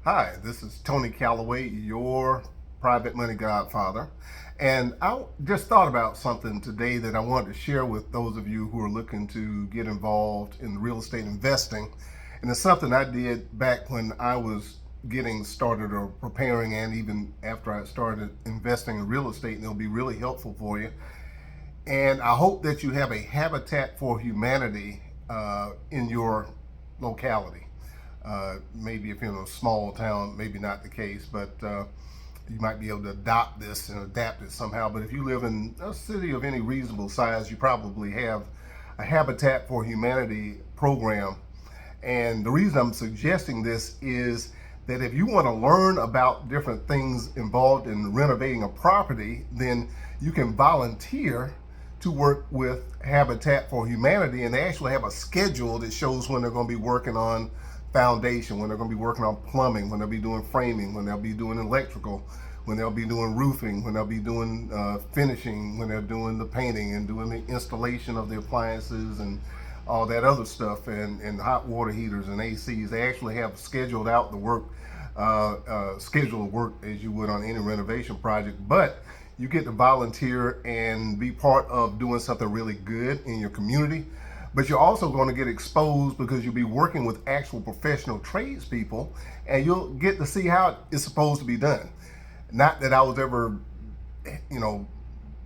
Hi, this is Tony Calloway, your private money godfather. And I just thought about something today that I wanted to share with those of you who are looking to get involved in real estate investing. And it's something I did back when I was getting started or preparing, and even after I started investing in real estate, and it'll be really helpful for you. And I hope that you have a Habitat for Humanity in your locality. Maybe if you're in a small town, maybe not the case, but you might be able to adopt this and adapt it somehow. But if you live in a city of any reasonable size, you probably have a Habitat for Humanity program. And the reason I'm suggesting this is that if you want to learn about different things involved in renovating a property, then you can volunteer to work with Habitat for Humanity, and they actually have a schedule that shows when they're going to be working on foundation, when they're going to be working on plumbing, when they'll be doing framing, when they'll be doing electrical, when they'll be doing roofing, when they'll be doing finishing, when they're doing the painting and doing the installation of the appliances and all that other stuff, and hot water heaters and ACs. They actually have scheduled out the work, schedule of work as you would on any renovation project. But you get to volunteer and be part of doing something really good in your community. But you're also going to get exposed because you'll be working with actual professional tradespeople, and you'll get to see how it's supposed to be done. Not that I was ever, you know,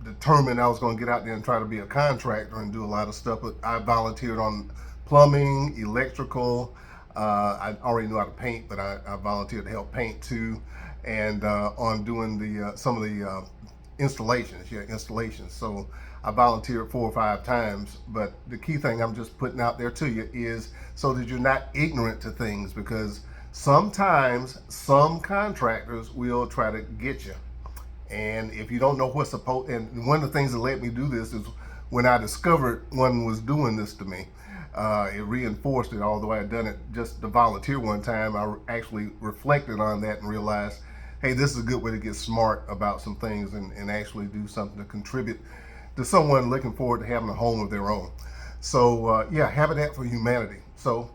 determined I was going to get out there and try to be a contractor and do a lot of stuff, but I volunteered on plumbing, electrical. I already knew how to paint, but I volunteered to help paint too, and on doing the some of the installations. So I volunteered 4 or 5 times. But the key thing I'm just putting out there to you is so that you're not ignorant to things, because sometimes some contractors will try to get you. And if you don't know what's supposed, and one of the things that let me do this is when I discovered one was doing this to me, it reinforced it. Although I had done it just to volunteer one time, I actually reflected on that and realized, hey, this is a good way to get smart about some things and actually do something to contribute to someone looking forward to having a home of their own. So yeah, Habitat for Humanity. So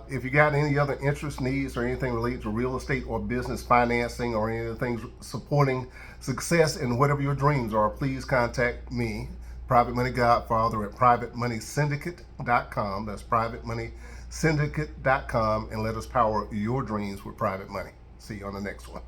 if you got any other interest, needs, or anything related to real estate or business financing, or any of the things supporting success in whatever your dreams are, please contact me, Private Money Godfather, at privatemoneysyndicate.com. That's privatemoneysyndicate.com, and let us power your dreams with private money. See you on the next one.